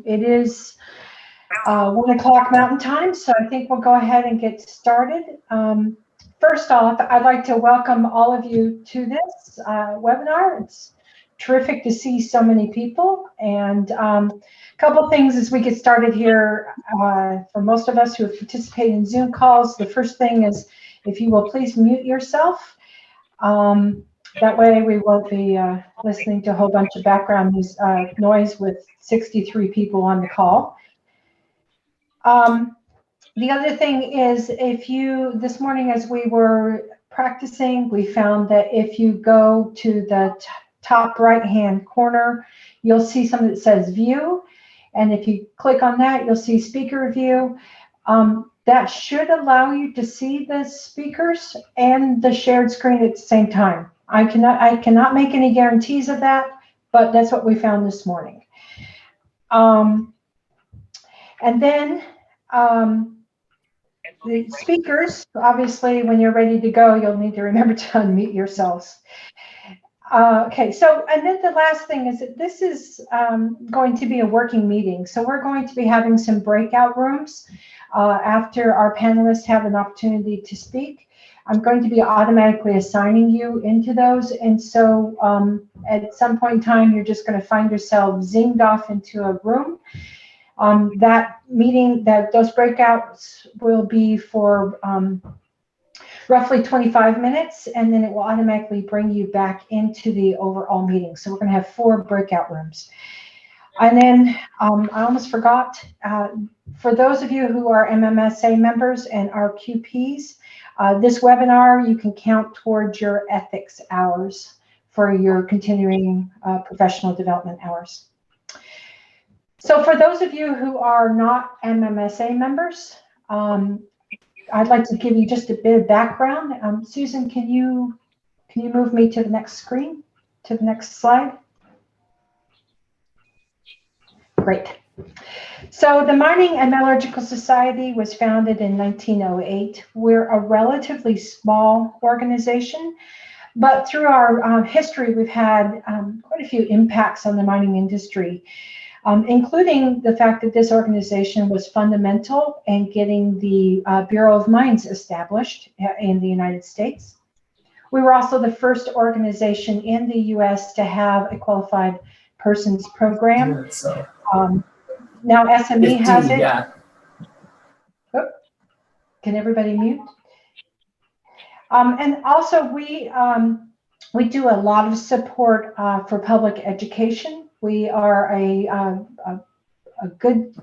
It is 1 o'clock Mountain Time, so I think we'll go ahead and get started. First off, I'd like to welcome all of you to this webinar. It's terrific to see so many people. And a couple things as we get started here for most of us who have participated in Zoom calls. The first thing is if you will please mute yourself. That way we won't be listening to a whole bunch of background noise with 63 people on the call. The other thing is this morning as we were practicing, we found that if you go to the top right-hand corner, you'll see something that says view. And if you click on that, you'll see speaker view. That should allow you to see the speakers and the shared screen at the same time. I cannot make any guarantees of that, but that's what we found this morning. And then the speakers, obviously, when you're ready to go, you'll need to remember to unmute yourselves. Okay, so, and then the last thing is that this is going to be a working meeting. So we're going to be having some breakout rooms after our panelists have an opportunity to speak. I'm going to be automatically assigning you into those. And so at some point in time, you're just going to find yourself zinged off into a room. That meeting, those breakouts will be for roughly 25 minutes, and then it will automatically bring you back into the overall meeting. So we're going to have 4 breakout rooms. And then I almost forgot, for those of you who are MMSA members and are QPs, this webinar, you can count towards your ethics hours for your continuing professional development hours. So for those of you who are not MMSA members, I'd like to give you just a bit of background. Susan, can you move me to the next screen, to the next slide? Great. So the Mining and Metallurgical Society was founded in 1908. We're a relatively small organization, but through our history, we've had quite a few impacts on the mining industry. Including the fact that this organization was fundamental in getting the Bureau of Mines established in the United States. We were also the first organization in the U.S. to have a qualified persons program. Now SME has it. Yeah. Oh, can everybody mute? And also we do a lot of support for public education. We are a good,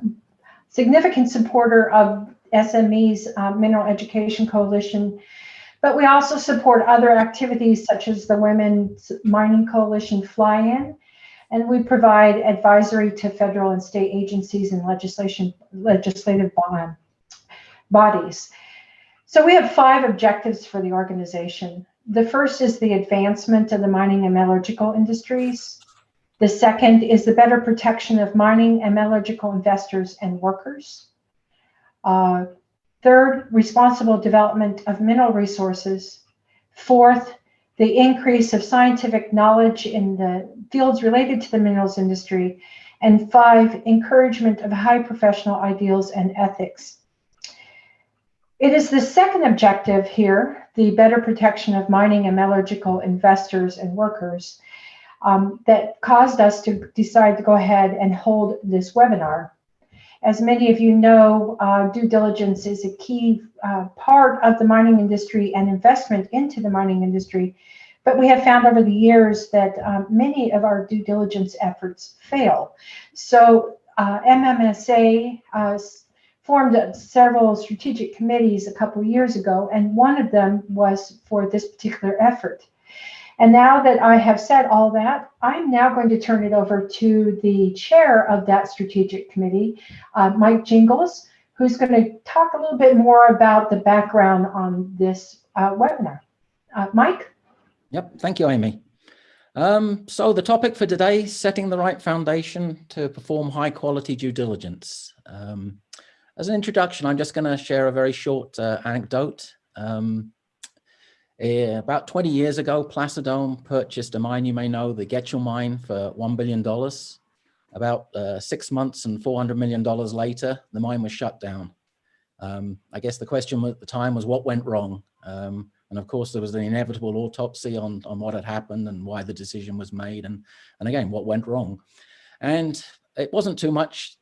significant supporter of SME's Mineral Education Coalition, but we also support other activities such as the Women's Mining Coalition Fly-In, and we provide advisory to federal and state agencies and legislative bodies. So we have 5 objectives for the organization. The first is the advancement of the mining and metallurgical industries. The second is the better protection of mining and metallurgical investors and workers. Third, responsible development of mineral resources. Fourth, the increase of scientific knowledge in the fields related to the minerals industry. And 5, encouragement of high professional ideals and ethics. It is the second objective here, the better protection of mining and metallurgical investors and workers, that caused us to decide to go ahead and hold this webinar. As many of you know, due diligence is a key part of the mining industry and investment into the mining industry, but we have found over the years that many of our due diligence efforts fail. So MMSA formed several strategic committees a couple of years ago, and one of them was for this particular effort. And now that I have said all that, I'm now going to turn it over to the chair of that strategic committee, Mike Jingles, who's going to talk a little bit more about the background on this webinar. Mike? Yep, thank you, Amy. So the topic for today, setting the right foundation to perform high quality due diligence. As an introduction, I'm just going to share a very short anecdote. About 20 years ago, Placidome purchased a mine you may know, the Getchell mine, for $1 billion. about 6 months and $400 million later, the mine was shut down. I guess the question at the time was what went wrong? And of course, there was the inevitable autopsy on what had happened and why the decision was made. And again, what went wrong? And it wasn't too much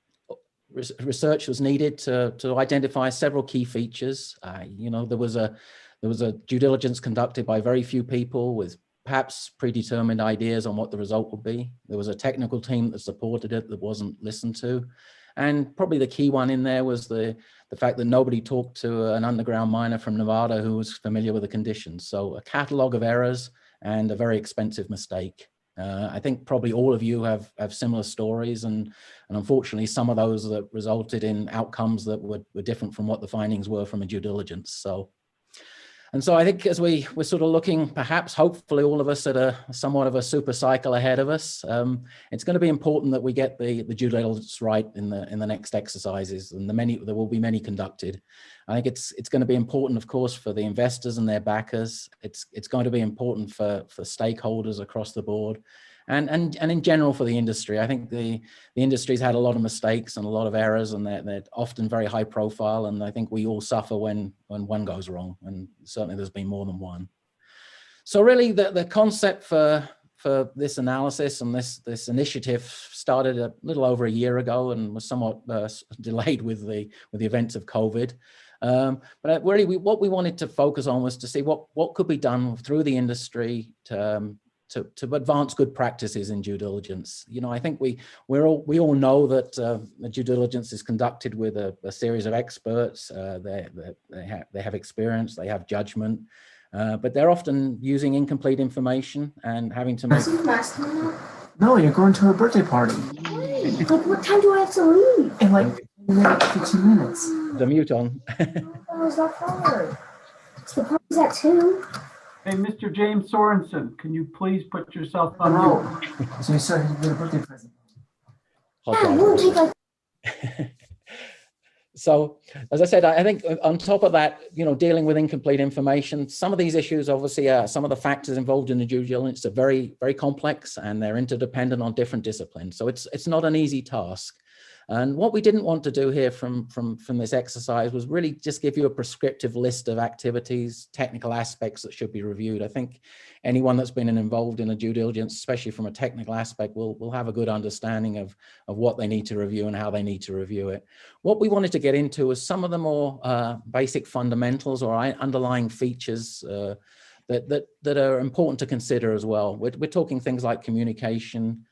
research was needed to identify several key features. You know, there was a due diligence conducted by very few people with perhaps predetermined ideas on what the result would be. There was a technical team that supported it that wasn't listened to. And probably the key one in there was the fact that nobody talked to an underground miner from Nevada who was familiar with the conditions. So a catalog of errors and a very expensive mistake. I think probably all of you have similar stories, and unfortunately some of those that resulted in outcomes that were different from what the findings were from a due diligence. So I think as we're sort of looking, perhaps, hopefully all of us at somewhat of a super cycle ahead of us, it's going to be important that we get the due diligence right in the next exercises, and there will be many conducted. I think it's going to be important, of course, for the investors and their backers. It's going to be important for stakeholders across the board. And in general for the industry. I think the industry's had a lot of mistakes and a lot of errors, and they're often very high profile. And I think we all suffer when one goes wrong, and certainly there's been more than one. So really the concept for this analysis and this initiative started a little over a year ago and was somewhat delayed with the events of COVID. But really what we wanted to focus on was to see what could be done through the industry to advance good practices in due diligence. You know, I think we all know that the due diligence is conducted with a series of experts. They have experience, they have judgment, but they're often using incomplete information and having to make. No, you're going to a birthday party. Like, what time do I have to leave? In like 15 minutes. The mute on. Oh, it's not far. So the party's at 2. Hey, Mr. James Sorensen, can you please put yourself on mute? No. So you started to get a birthday present. Yeah, it won't take like. So, as I said, I think on top of that, you know, dealing with incomplete information, some of these issues, obviously, some of the factors involved in the due diligence are very, very complex, and they're interdependent on different disciplines. So it's not an easy task. And what we didn't want to do here from this exercise was really just give you a prescriptive list of activities, technical aspects that should be reviewed. I think anyone that's been involved in a due diligence, especially from a technical aspect, will have a good understanding of what they need to review and how they need to review it. What we wanted to get into is some of the more basic fundamentals or underlying features that are important to consider as well. We're talking things like communication,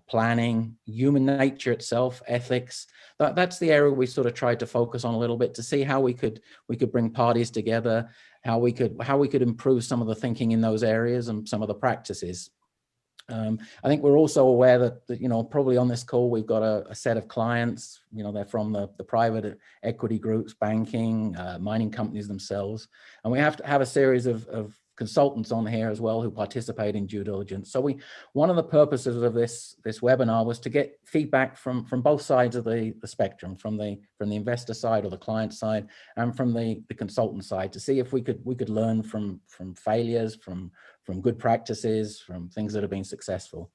planning, human nature itself, ethics. That's the area we sort of tried to focus on a little bit to see how we could bring parties together, how we could improve some of the thinking in those areas and some of the practices. I think we're also aware that you know, probably on this call we've got a set of clients. You know, they're from the private equity groups, banking, mining companies themselves, and we have to have a series of consultants on here as well who participate in due diligence. So one of the purposes of this webinar was to get feedback from both sides of the spectrum, from the investor side or the client side, and from the consultant side, to see if we could learn from failures, from good practices, from things that have been successful.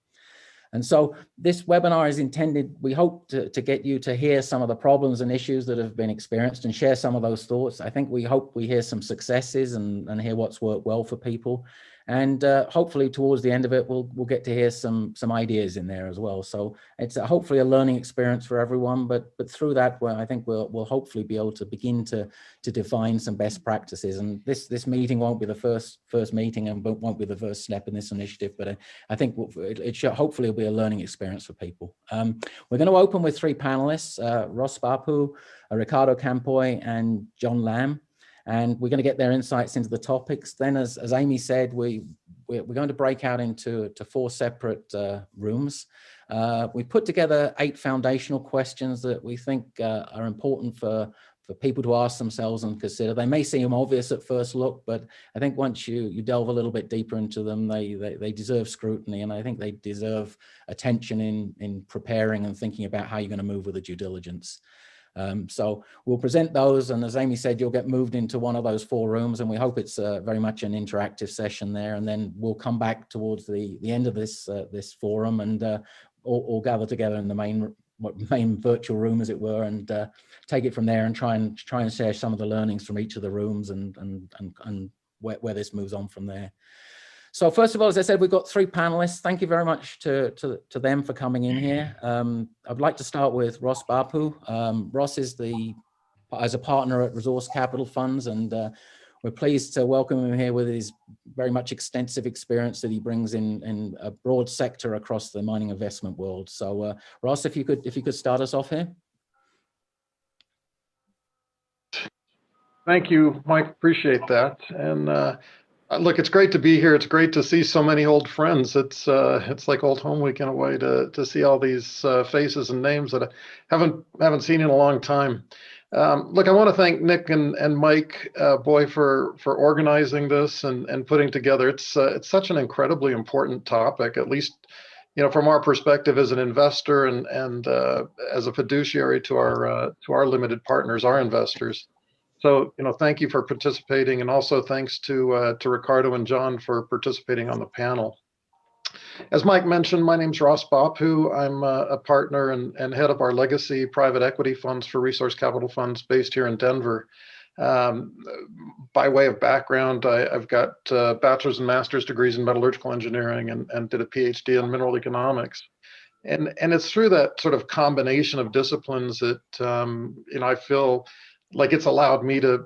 And so this webinar is intended, we hope, to get you to hear some of the problems and issues that have been experienced and share some of those thoughts. I think we hope we hear some successes and hear what's worked well for people. And hopefully towards the end of it, we'll get to hear some ideas in there as well. So it's hopefully a learning experience for everyone, but through that, I think we'll hopefully be able to begin to define some best practices. And this meeting won't be the first meeting and won't be the first step in this initiative, but I think it should hopefully be a learning experience for people. We're going to open with 3 panelists, Ross Bappu, Ricardo Campoy, and John Lamb. And we're going to get their insights into the topics. Then, as Amy said, we're going to break out into 4 separate rooms. We put together 8 foundational questions that we think are important for people to ask themselves and consider. They may seem obvious at first look, but I think once you delve a little bit deeper into them, they deserve scrutiny, and I think they deserve attention in preparing and thinking about how you're going to move with the due diligence. So we'll present those, and as Amy said, you'll get moved into one of those 4 rooms, and we hope it's very much an interactive session there. And then we'll come back towards the end of this forum, and all gather together in the main virtual room, as it were, and take it from there and try and share some of the learnings from each of the rooms and where this moves on from there. So first of all, as I said, we've got 3 panelists. Thank you very much to them for coming in here. I'd like to start with Ross Bappu. Ross is as a partner at Resource Capital Funds, and we're pleased to welcome him here with his very much extensive experience that he brings in a broad sector across the mining investment world. So Ross, if you could start us off here. Thank you, Mike. Appreciate that. And look, it's great to be here. It's great to see so many old friends. It's like old home week in a way to see all these faces and names that I haven't seen in a long time. Look, I want to thank Nick and Mike Boy for organizing this and putting together. It's such an incredibly important topic, at least from our perspective as an investor and as a fiduciary to our limited partners, our investors. So, thank you for participating, and also thanks to Ricardo and John for participating on the panel. As Mike mentioned, my name's Ross Bappu. I'm a partner and head of our legacy private equity funds for Resource Capital Funds based here in Denver. By way of background, I've got bachelor's and master's degrees in metallurgical engineering and did a PhD in mineral economics. And it's through that sort of combination of disciplines that I feel like it's allowed me to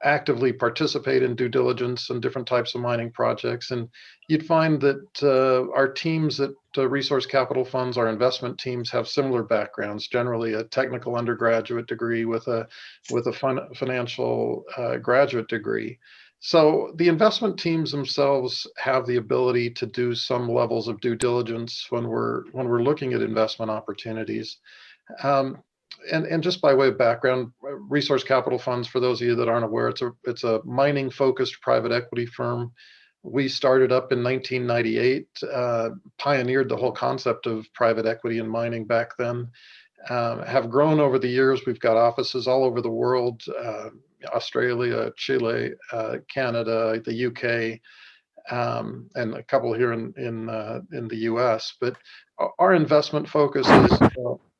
actively participate in due diligence and different types of mining projects. And you'd find that our teams at Resource Capital Funds, our investment teams, have similar backgrounds, generally a technical undergraduate degree with a financial graduate degree. So the investment teams themselves have the ability to do some levels of due diligence when we're looking at investment opportunities. And just by way of background, Resource Capital Funds, for those of you that aren't aware, it's a mining-focused private equity firm. We started up in 1998, pioneered the whole concept of private equity in mining back then. Have grown over the years. We've got offices all over the world: Australia, Chile, Canada, the UK, and a couple here in the US. But our investment focus is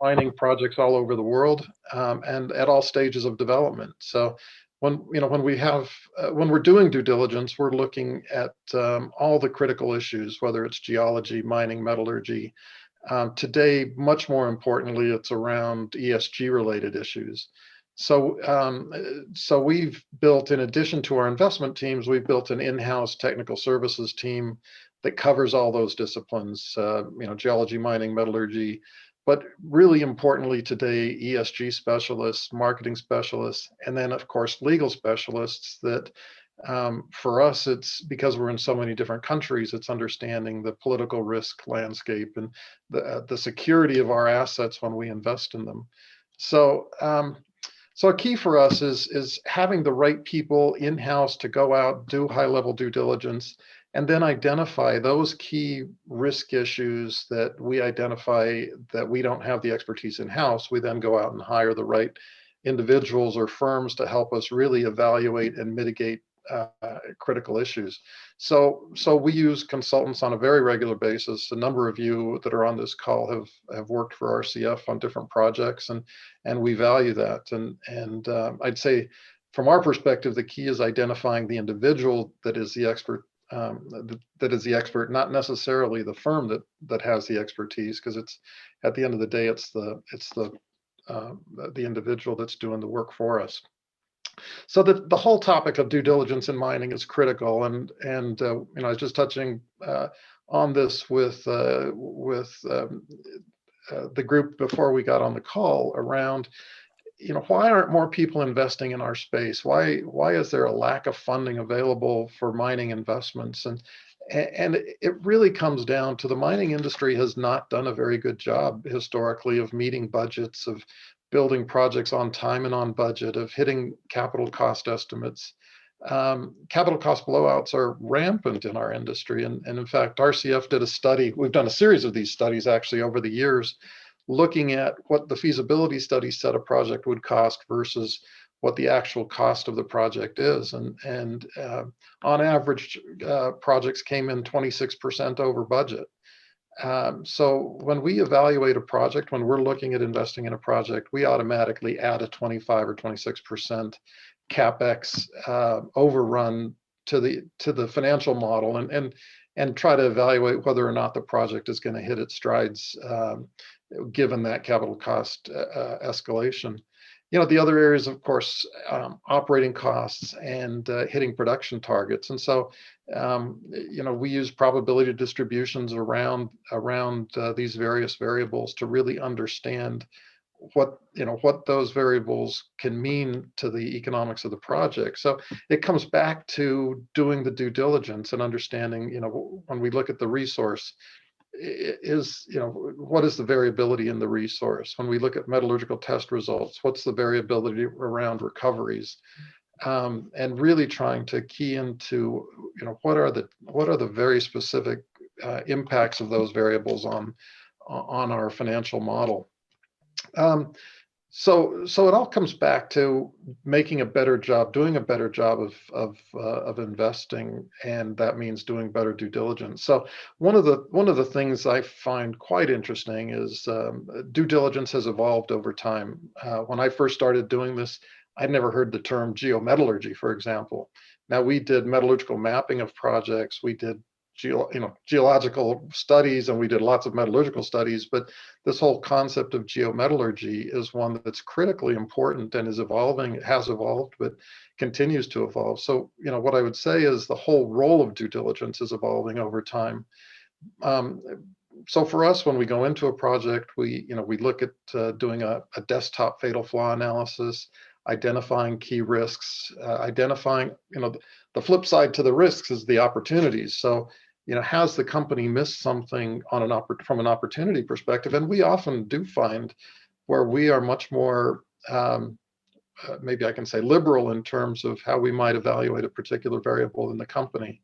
mining projects all over the world and at all stages of development. So when we're doing due diligence, we're looking at all the critical issues, whether it's geology, mining, metallurgy. Today, much more importantly, it's around ESG related issues. So we've built, in addition to our investment teams, we've built an in-house technical services team that covers all those disciplines, geology, mining, metallurgy, but really importantly today, ESG specialists, marketing specialists, and then of course, legal specialists that for us, it's because we're in so many different countries, it's understanding the political risk landscape and the security of our assets when we invest in them. So a key for us is having the right people in-house to go out, do high-level due diligence, and then identify those key risk issues that we identify that we don't have the expertise in-house. We then go out and hire the right individuals or firms to help us really evaluate and mitigate critical issues. So we use consultants on a very regular basis. A number of you that are on this call have worked for RCF on different projects, and we value that. And I'd say from our perspective, the key is identifying the individual that is the expert, not necessarily the firm that has the expertise, because it's at the end of the day, it's the individual that's doing the work for us. So the whole topic of due diligence in mining is critical, and I was just touching on this with the group before we got on the call around, why aren't more people investing in our space? Why is there a lack of funding available for mining investments? And it really comes down to the mining industry has not done a very good job historically of meeting budgets, of building projects on time and on budget, of hitting capital cost estimates. Capital cost blowouts are rampant in our industry. And in fact, RCF did a study. We've done a series of these studies actually over the years, looking at what the feasibility study said a project would cost versus what the actual cost of the project is. And on average, projects came in 26% over budget. So when we evaluate a project, when we're looking at investing in a project, we automatically add a 25 or 26% CapEx overrun to the financial model, and try to evaluate whether or not the project is going to hit its strides given that capital cost escalation. The other areas, of course, operating costs and hitting production targets. And so, we use probability distributions around these various variables to really understand what those variables can mean to the economics of the project. So it comes back to doing the due diligence and understanding, when we look at the resource, what is the variability in the resource? When we look at metallurgical test results, what's the variability around recoveries? And really trying to key into, what are the very specific impacts of those variables on our financial model. So it all comes back to making a better job, doing a better job of investing, and that means doing better due diligence. So one of the things I find quite interesting is due diligence has evolved over time. When I first started doing this, I'd never heard the term geometallurgy, for example. Now, we did metallurgical mapping of projects, we did geological studies, and we did lots of metallurgical studies, but this whole concept of geometallurgy is one that's critically important and is evolving. It has evolved, but continues to evolve. So, what I would say is the whole role of due diligence is evolving over time. So for us, when we go into a project, we look at doing a desktop fatal flaw analysis, identifying key risks, identifying, the flip side to the risks is the opportunities. So, has the company missed something from an opportunity perspective? And we often do find where we are much more, maybe I can say, liberal in terms of how we might evaluate a particular variable in the company.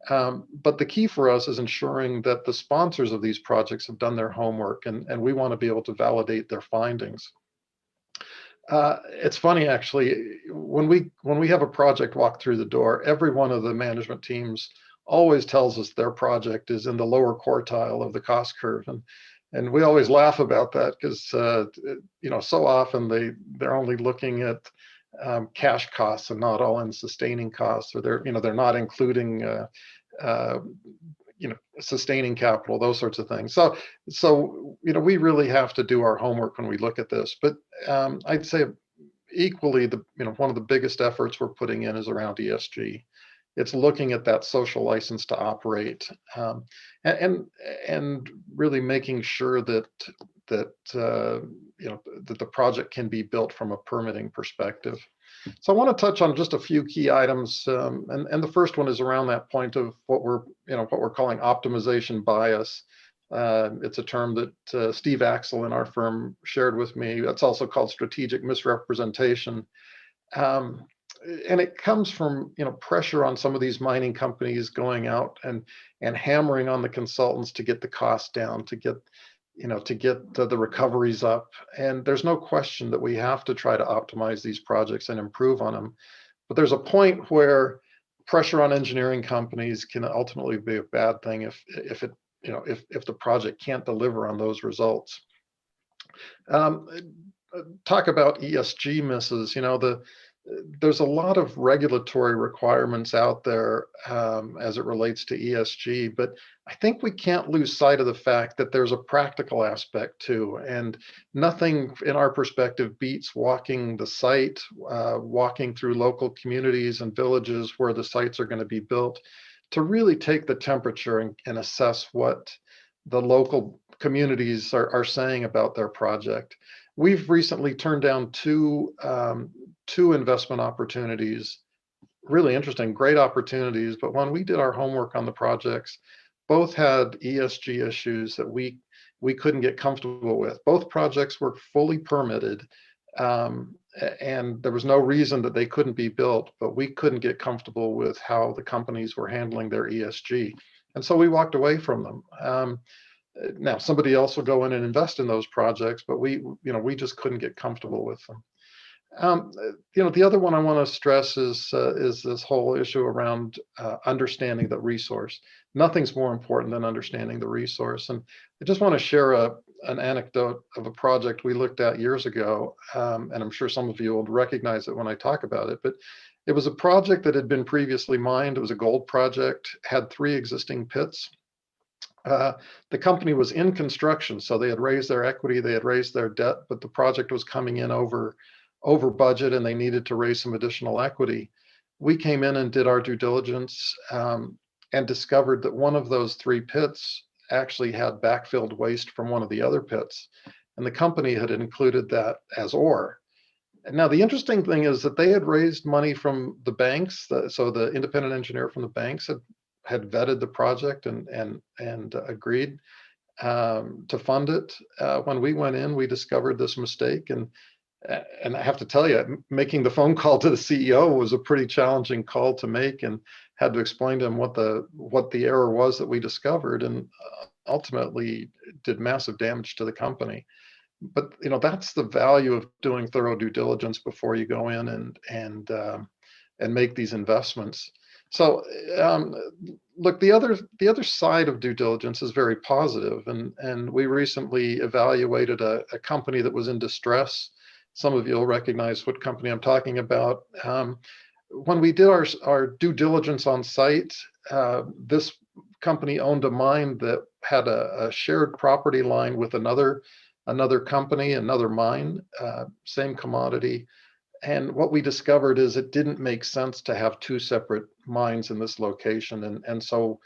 But the key for us is ensuring that the sponsors of these projects have done their homework, and we want to be able to validate their findings. It's funny, actually, when we have a project walk through the door, every one of the management teams always tells us their project is in the lower quartile of the cost curve, and we always laugh about that because so often they're only looking at cash costs and not all in sustaining costs, or they're not including sustaining capital, those sorts of things. So we really have to do our homework when we look at this. But I'd say equally, one of the biggest efforts we're putting in is around ESG. It's looking at that social license to operate, and really making sure that the project can be built from a permitting perspective. So I want to touch on just a few key items, and the first one is around that point of what we're calling optimization bias. It's a term that Steve Axel in our firm shared with me. That's also called strategic misrepresentation. And it comes from pressure on some of these mining companies going out and hammering on the consultants to get the cost down, to get the recoveries up. And there's no question that we have to try to optimize these projects and improve on them. But there's a point where pressure on engineering companies can ultimately be a bad thing if the project can't deliver on those results. Talk about ESG misses. There's a lot of regulatory requirements out there as it relates to ESG, but I think we can't lose sight of the fact that there's a practical aspect too, and nothing in our perspective beats walking the site, walking through local communities and villages where the sites are going to be built, to really take the temperature and assess what the local communities are saying about their project. We've recently turned down two investment opportunities, really interesting, great opportunities. But when we did our homework on the projects, both had ESG issues that we couldn't get comfortable with. Both projects were fully permitted, and there was no reason that they couldn't be built, but we couldn't get comfortable with how the companies were handling their ESG. And so we walked away from them. Now, somebody else will go in and invest in those projects, but we just couldn't get comfortable with them. The other one I want to stress is this whole issue around understanding the resource. Nothing's more important than understanding the resource. And I just want to share an anecdote of a project we looked at years ago, and I'm sure some of you will recognize it when I talk about it, but it was a project that had been previously mined. It was a gold project, had 3 existing pits. The company was in construction, so they had raised their equity, they had raised their debt, but the project was coming in over budget and they needed to raise some additional equity. We came in and did our due diligence and discovered that one of those 3 pits actually had backfilled waste from one of the other pits. And the company had included that as ore. And now the interesting thing is that they had raised money from the banks. So the independent engineer from the banks had vetted the project and agreed to fund it. When we went in, we discovered this mistake, and I have to tell you, making the phone call to the CEO was a pretty challenging call to make, and had to explain to him what the error was that we discovered, and ultimately did massive damage to the company. But that's the value of doing thorough due diligence before you go in and make these investments. So look, the other side of due diligence is very positive, and we recently evaluated a company that was in distress. Some of you will recognize what company I'm talking about. When we did our due diligence on site, this company owned a mine that had a shared property line with another company, another mine, same commodity. And what we discovered is it didn't make sense to have 2 separate mines in this location. And so,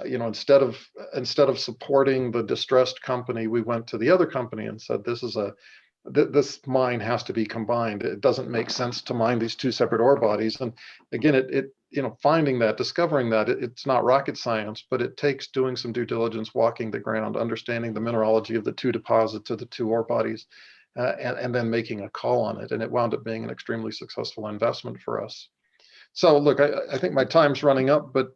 instead of supporting the distressed company, we went to the other company and said, this mine has to be combined. It doesn't make sense to mine these 2 separate ore bodies. And again, discovering that, it's not rocket science, but it takes doing some due diligence, walking the ground, understanding the mineralogy of the 2 deposits of the 2 ore bodies, and then making a call on it. And it wound up being an extremely successful investment for us. So look, I think my time's running up, but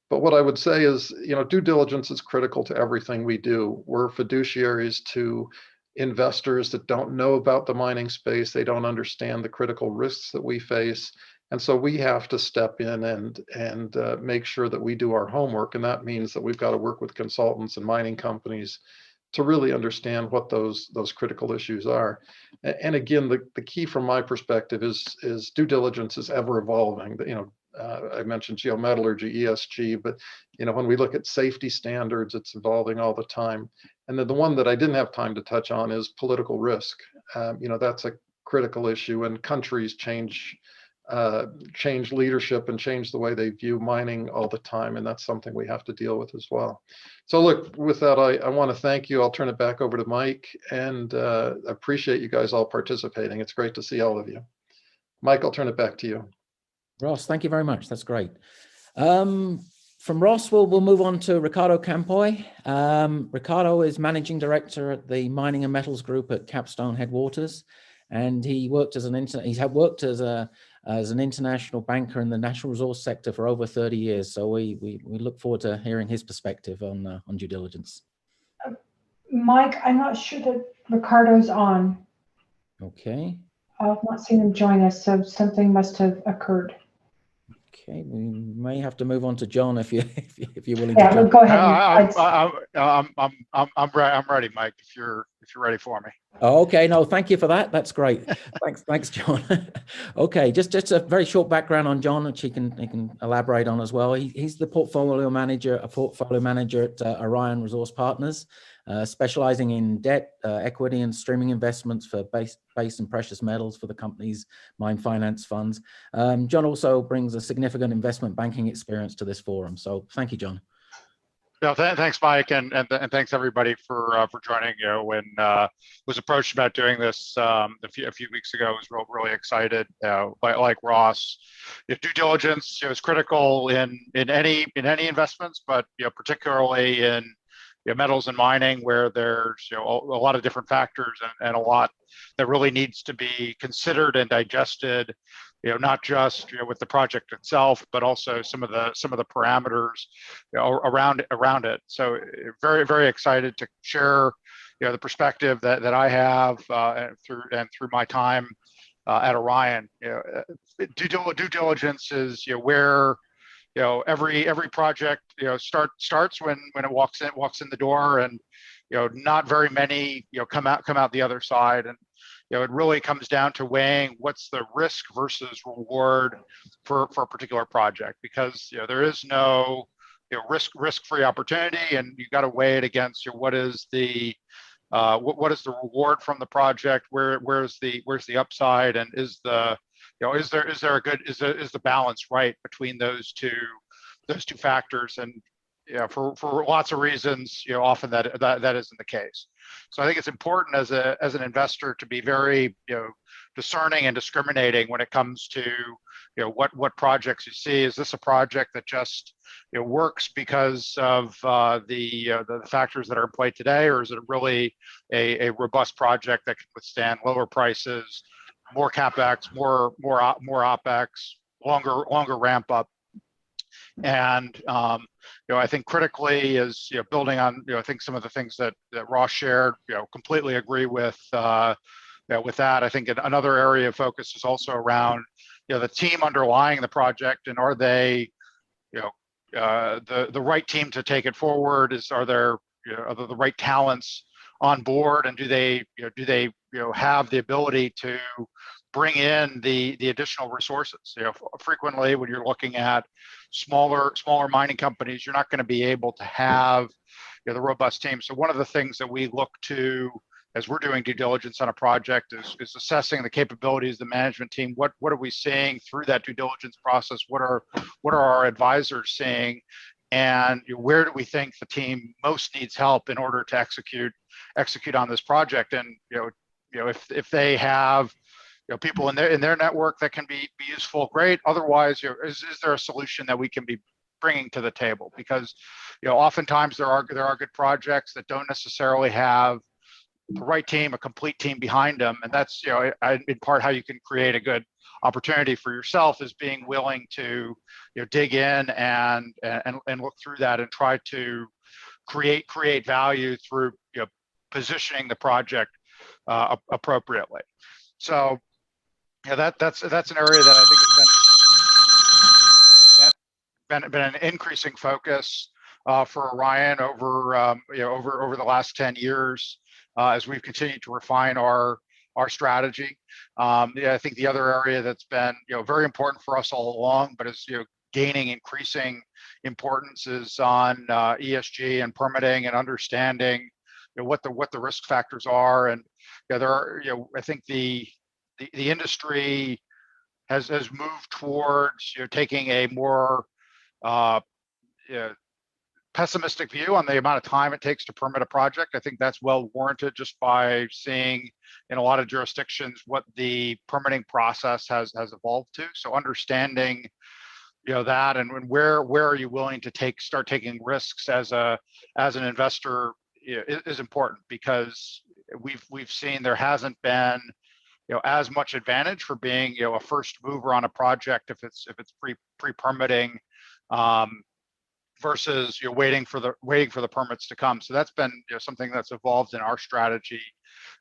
what I would say is, due diligence is critical to everything we do. We're fiduciaries to investors that don't know about the mining space. They don't understand the critical risks that we face. And so we have to step in and make sure that we do our homework. And that means that we've got to work with consultants and mining companies to really understand what those critical issues are. And again, the key from my perspective is due diligence is ever evolving. I mentioned geometallurgy, ESG, but when we look at safety standards, it's evolving all the time. And then the one that I didn't have time to touch on is political risk. That's a critical issue, and countries change leadership and change the way they view mining all the time, and that's something we have to deal with as well. So look, with that, I want to thank you. I'll turn it back over to Mike, and appreciate you guys all participating. It's great to see all of you. Mike, I'll turn it back to you. Ross, thank you very much. That's great. From Ross, we'll move on to Ricardo Campoy. Ricardo is Managing Director at the Mining and Metals Group at Capstone Headwaters, and he worked as an international banker in the natural resource sector for over 30 years. So we look forward to hearing his perspective on due diligence. Mike, I'm not sure that Ricardo's on. Okay. I've not seen him join us, so something must have occurred. Okay, we may have to move on to John if you're willing Yeah, to jump. go ahead. I'm ready, Mike. If you're ready for me. Oh, okay, no, thank you for that. That's great. Thanks, John. Okay, just a very short background on John, which he can elaborate on as well. He's the portfolio manager at Orion Resource Partners, specializing in debt, equity, and streaming investments for base and precious metals for the company's mine finance funds. John also brings a significant investment banking experience to this forum. So thank you, John. No, thanks, Mike, and thanks everybody for joining. When was approached about doing this a few weeks ago, I was really excited. Like Ross, due diligence is critical in any investments, but particularly in metals and mining, where there's a lot of different factors and a lot that really needs to be considered and digested. Not just with the project itself, but also some of the parameters around it. So very, very excited to share the perspective that I have through my time at Orion. Due diligence is where every project starts when it walks in the door, and not very many come out the other side. And it really comes down to weighing what's the risk versus reward for a particular project, because there is no risk-free opportunity, and you got to weigh it against what is the reward from the project, where's the upside, and is the is the balance right between those two factors. And for lots of reasons, often that isn't the case. So I think it's important as an investor to be very discerning and discriminating when it comes to what projects you see. Is this a project that just works because of the factors that are in play today, or is it really a robust project that can withstand lower prices, more capex, more opex, longer ramp up? And I think critically is building on I think some of the things that Ross shared. Completely agree with that. I think another area of focus is also around the team underlying the project, and are they the right team to take it forward? Are there the right talents on board, and do they have the ability to bring in the additional resources? Frequently when you're looking at smaller mining companies, you're not going to be able to have the robust team. So one of the things that we look to as we're doing due diligence on a project is assessing the capabilities of the management team. What are we seeing through that due diligence process? What are our advisors seeing? And where do we think the team most needs help in order to execute on this project? And if they have people in their network that can be useful, great. Otherwise, is there a solution that we can be bringing to the table? Because oftentimes there are good projects that don't necessarily have the right team, a complete team behind them, and that's in part how you can create a good opportunity for yourself, is being willing to dig in and look through that and try to create value through positioning the project appropriately. So that's an area that I think has been an increasing focus for Orion over the last 10 years as we've continued to refine our strategy. I think the other area that's been very important for us all along, but is gaining increasing importance, is on ESG and permitting and understanding what the risk factors are. And there are I think the industry has moved towards taking a more pessimistic view on the amount of time it takes to permit a project. I think that's well warranted just by seeing in a lot of jurisdictions what the permitting process has evolved to. So understanding that, and where are you willing to start taking risks as an investor is important, because we've seen there hasn't been as much advantage for being a first mover on a project if it's pre-permitting versus waiting for the permits to come. So that's been something that's evolved in our strategy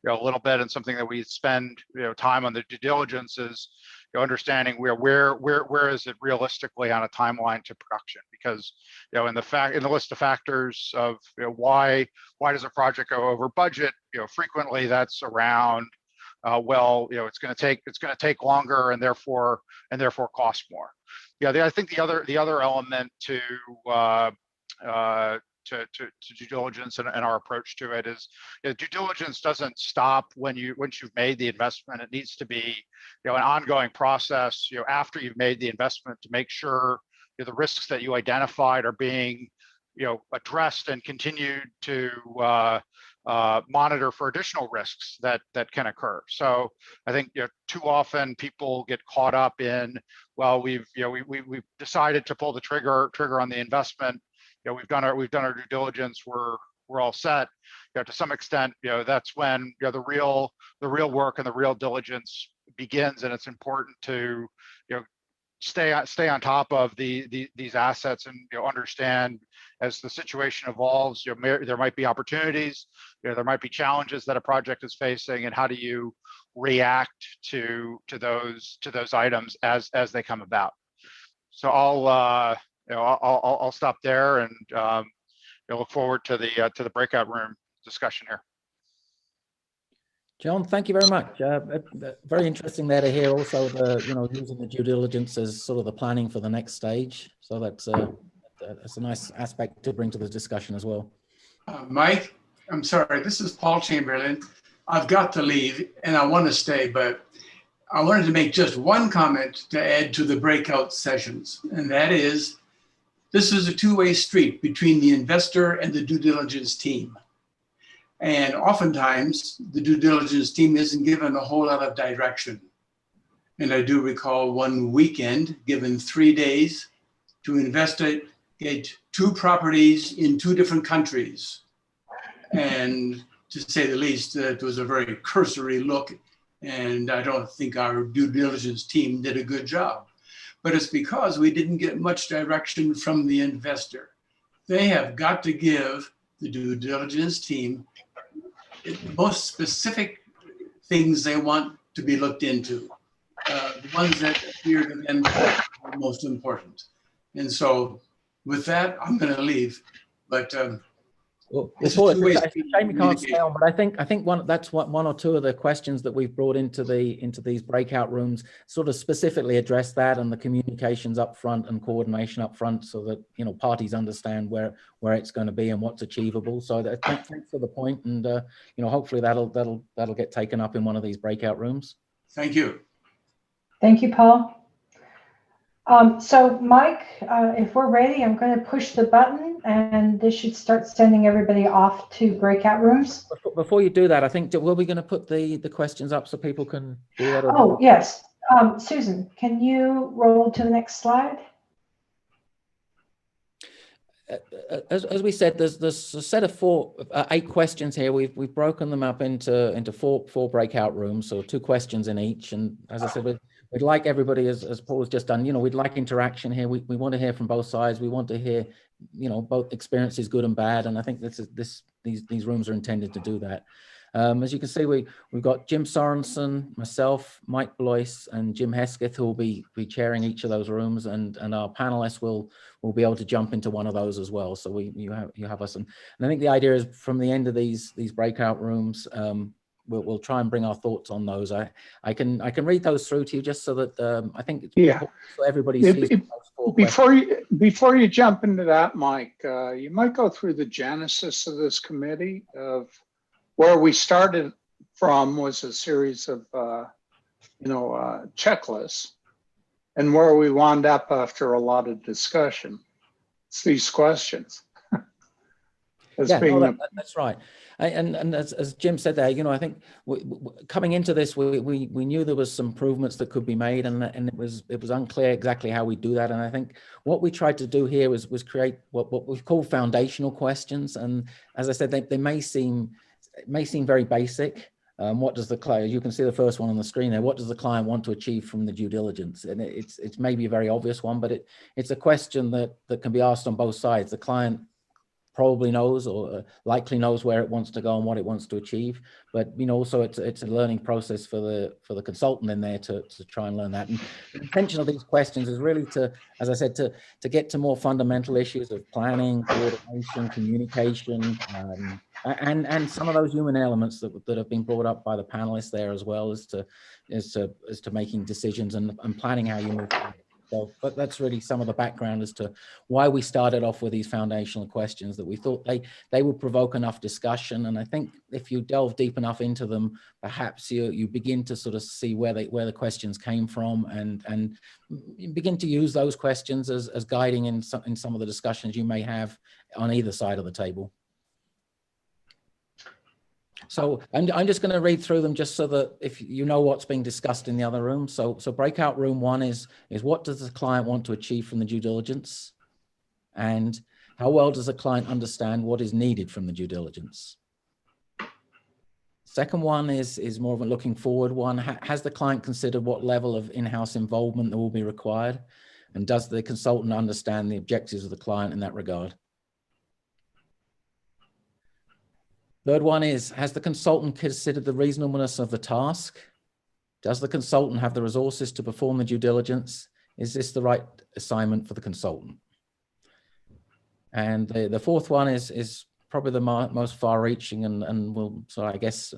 a little bit, and something that we spend time on the due diligence is understanding where is it realistically on a timeline to production. Because in the list of factors of why does a project go over budget, frequently that's around it's going to take longer, and therefore cost more. I think the other element to due diligence and our approach to it is due diligence doesn't stop once you've made the investment. It needs to be an ongoing process after you've made the investment, to make sure the risks that you identified are being addressed, and continued to monitor for additional risks that can occur. So I think too often people get caught up in, well, we've decided to pull the trigger on the investment. We've done our due diligence. We're all set. To some extent, that's when the real work and the real diligence begins, and it's important to stay on top of these assets and understand as the situation evolves, there might be opportunities, there might be challenges that a project is facing, and how do you react to those items as they come about. So I'll stop there and look forward to the breakout room discussion here. John, thank you very much. Very interesting there to hear also the, using the due diligence as sort of the planning for the next stage. So that's a nice aspect to bring to the discussion as well. Mike, I'm sorry, this is Paul Chamberlain. I've got to leave and I want to stay, but I wanted to make just one comment to add to the breakout sessions. And that is, this is a two-way street between the investor and the due diligence team. And oftentimes the due diligence team isn't given a whole lot of direction. And I do recall one weekend given 3 days to investigate 2 properties in 2 different countries. And to say the least, it was a very cursory look. And I don't think our due diligence team did a good job. But it's because we didn't get much direction from the investor. They have got to give the due diligence team the most specific things they want to be looked into, the ones that appear to them are most important. And so with that, I'm going to leave. But well, it's a shame we can't stay on, but I think that's one or two of the questions that we've brought into these breakout rooms sort of specifically address that, and the communications up front and coordination up front, so that parties understand where it's going to be and what's achievable. So thanks for the point, and hopefully that'll get taken up in one of these breakout rooms. Thank you. Thank you, Paul. So Mike, if we're ready, I'm going to push the button and this should start sending everybody off to breakout rooms. Before you do that, I think, were we going to put the questions up so people can do that? Oh, yes. Susan, can you roll to the next slide? As we said, there's a set of 8 questions here. We've broken them up into four breakout rooms, so 2 questions in each. And as I said, we'd like everybody, as Paul has just done, we'd like interaction here. We want to hear from both sides. We want to hear, both experiences, good and bad. And I think these rooms are intended to do that. As you can see, we've got Jim Sorensen, myself, Mike Blois, and Jim Hesketh, who will be chairing each of those rooms, and our panelists will be able to jump into one of those as well. So you have us, and I think the idea is from the end of these breakout rooms, we'll try and bring our thoughts on those. I can read those through to you just so that I think it's so everybody sees before you jump into that, Mike, you might go through the genesis of this committee. Of where we started from was a series of checklists, and where we wound up after a lot of discussion. It's these questions. That's right. And as Jim said there, I think coming into this, we knew there was some improvements that could be made, and it was unclear exactly how we do that. And I think what we tried to do here was create what we call foundational questions. And as I said, they may seem very basic. What does the client? You can see the first one on the screen there. What does the client want to achieve from the due diligence? And it's maybe a very obvious one, but it's a question that can be asked on both sides. The client probably knows, or likely knows, where it wants to go and what it wants to achieve, but also it's a learning process for the consultant in there to try and learn that. And the intention of these questions is really to, as I said, to get to more fundamental issues of planning, coordination, communication, and some of those human elements that have been brought up by the panelists there, as well as to making decisions and planning how you move forward. So, but that's really some of the background as to why we started off with these foundational questions, that we thought they would provoke enough discussion. And I think if you delve deep enough into them, perhaps you begin to sort of see where the questions came from, and you begin to use those questions as guiding in some of the discussions you may have on either side of the table. So I'm just going to read through them just so that if you know what's being discussed in the other room. So breakout room 1 is what does the client want to achieve from the due diligence? And how well does the client understand what is needed from the due diligence? Second one is more of a looking forward one. Has the client considered what level of in-house involvement there will be required? And does the consultant understand the objectives of the client in that regard? Third one is, has the consultant considered the reasonableness of the task? Does the consultant have the resources to perform the due diligence? Is this the right assignment for the consultant? And the fourth one is probably the most far-reaching and will, so I guess,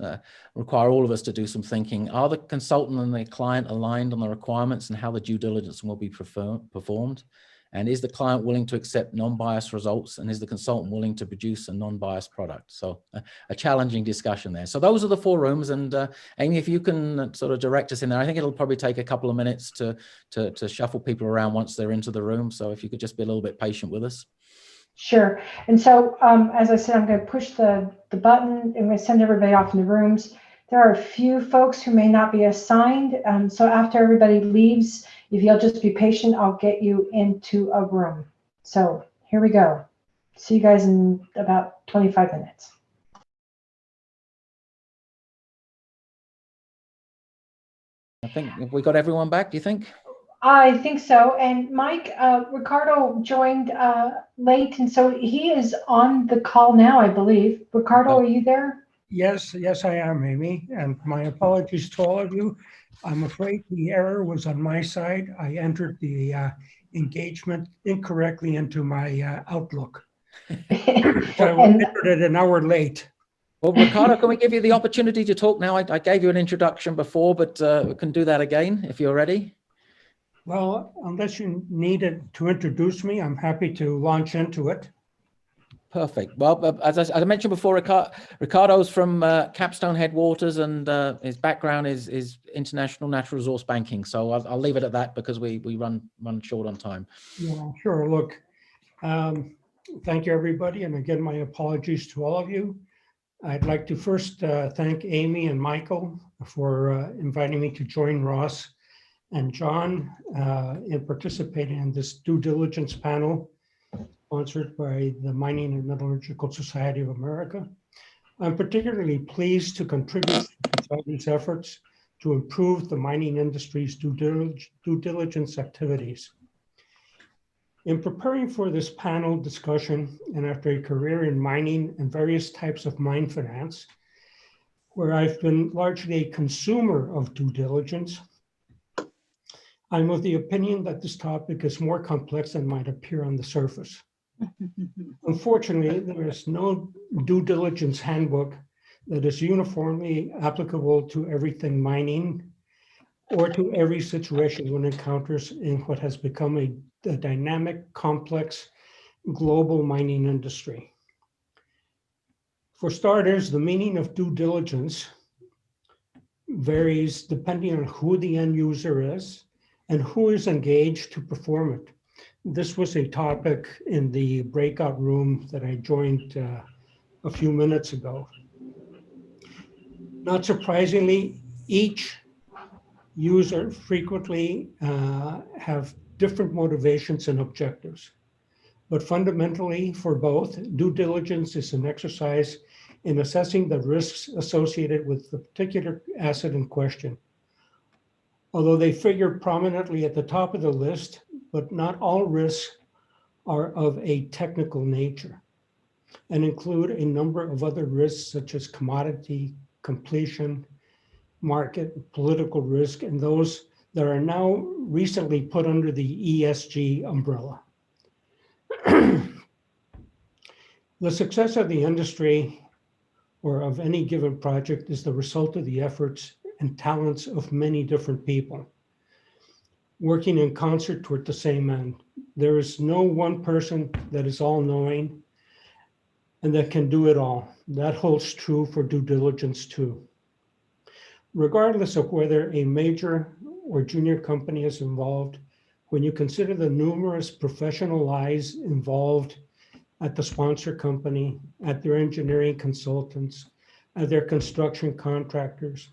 require all of us to do some thinking. Are the consultant and the client aligned on the requirements and how the due diligence will be performed? And is the client willing to accept non-biased results? And is the consultant willing to produce a non-biased product? So a challenging discussion there. So those are the 4 rooms. And Amy, if you can sort of direct us in there, I think it'll probably take a couple of minutes to shuffle people around once they're into the room. So if you could just be a little bit patient with us. Sure. And so, as I said, I'm going to push the button. I'm going to send everybody off in the rooms. There are a few folks who may not be assigned. So after everybody leaves, if you'll just be patient, I'll get you into a room. So here we go. See you guys in about 25 minutes. I think, have we got everyone back, do you think? I think so. And Mike, Ricardo joined late, and so he is on the call now, I believe. Ricardo, are you there? Yes, I am, Amy, and my apologies to all of you. I'm afraid the error was on my side. I entered the engagement incorrectly into my Outlook. So I entered it an hour late. Well, Ricardo, can we give you the opportunity to talk now? I gave you an introduction before, but we can do that again if you're ready. Well, unless you needed to introduce me, I'm happy to launch into it. Perfect. Well, as I mentioned before, Ricardo's from Capstone Headwaters, and his background is international natural resource banking. So I'll leave it at that because we run short on time. Yeah, sure. Look, thank you, everybody. And again, my apologies to all of you. I'd like to first thank Amy and Michael for inviting me to join Ross and John in participating in this due diligence panel sponsored by the Mining and Metallurgical Society of America. I'm particularly pleased to contribute to society's efforts to improve the mining industry's due diligence activities. In preparing for this panel discussion, and after a career in mining and various types of mine finance, where I've been largely a consumer of due diligence, I'm of the opinion that this topic is more complex than might appear on the surface. Unfortunately, there is no due diligence handbook that is uniformly applicable to everything mining or to every situation one encounters in what has become a dynamic, complex, global mining industry. For starters, the meaning of due diligence varies depending on who the end user is and who is engaged to perform it. This was a topic in the breakout room that I joined a few minutes ago. Not surprisingly, each user frequently have different motivations and objectives. But fundamentally, for both, due diligence is an exercise in assessing the risks associated with the particular asset in question. Although they figure prominently at the top of the list, but not all risks are of a technical nature and include a number of other risks such as commodity, completion, market, political risk, and those that are now recently put under the ESG umbrella. The success of the industry or of any given project is the result of the efforts and talents of many different people working in concert toward the same end. There is no one person that is all-knowing and that can do it all. That holds true for due diligence too. Regardless of whether a major or junior company is involved, when you consider the numerous professional eyes involved at the sponsor company, at their engineering consultants, at their construction contractors,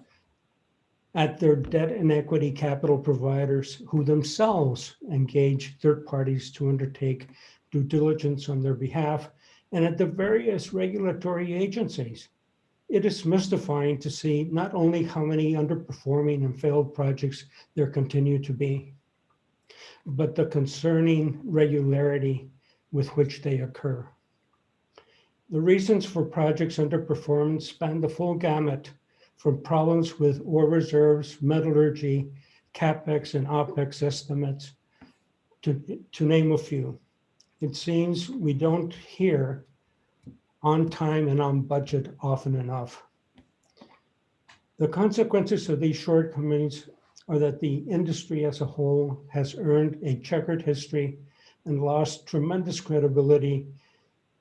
at their debt and equity capital providers who themselves engage third parties to undertake due diligence on their behalf, and at the various regulatory agencies It is mystifying to see not only how many underperforming and failed projects there continue to be, but the concerning regularity with which they occur. The reasons for projects underperformance span the full gamut, from problems with ore reserves, metallurgy, CapEx and OpEx estimates, to name a few. It seems we don't hear on time and on budget often enough. The consequences of these shortcomings are that the industry as a whole has earned a checkered history and lost tremendous credibility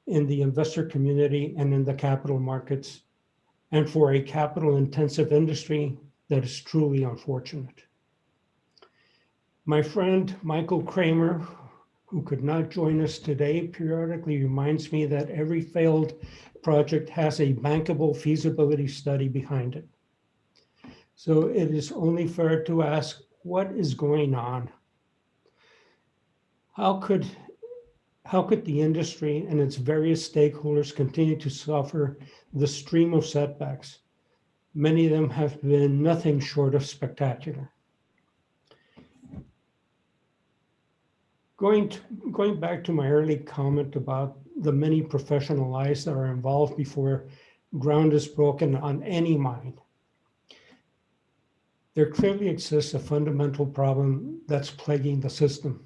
in the investor community and in the capital markets, and for a capital-intensive industry, that is truly unfortunate. My friend Michael Kramer, who could not join us today, periodically reminds me that every failed project has a bankable feasibility study behind it. So it is only fair to ask, what is going on? How could the industry and its various stakeholders continue to suffer the stream of setbacks? Many of them have been nothing short of spectacular. Going back to my early comment about the many professional lives that are involved before ground is broken on any mine, there clearly exists a fundamental problem that's plaguing the system.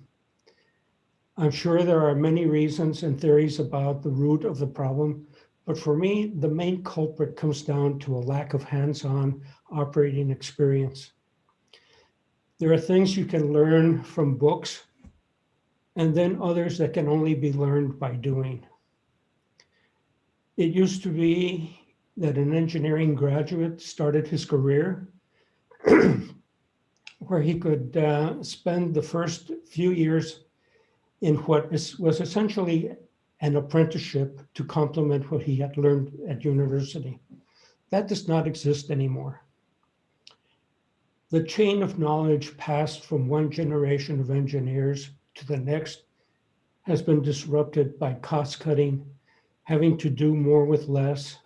I'm sure there are many reasons and theories about the root of the problem, but for me, the main culprit comes down to a lack of hands-on operating experience. There are things you can learn from books, and then others that can only be learned by doing. It used to be that an engineering graduate started his career where he could spend the first few years in what was essentially an apprenticeship to complement what he had learned at university. That does not exist anymore. The chain of knowledge passed from one generation of engineers to the next has been disrupted by cost cutting, having to do more with less,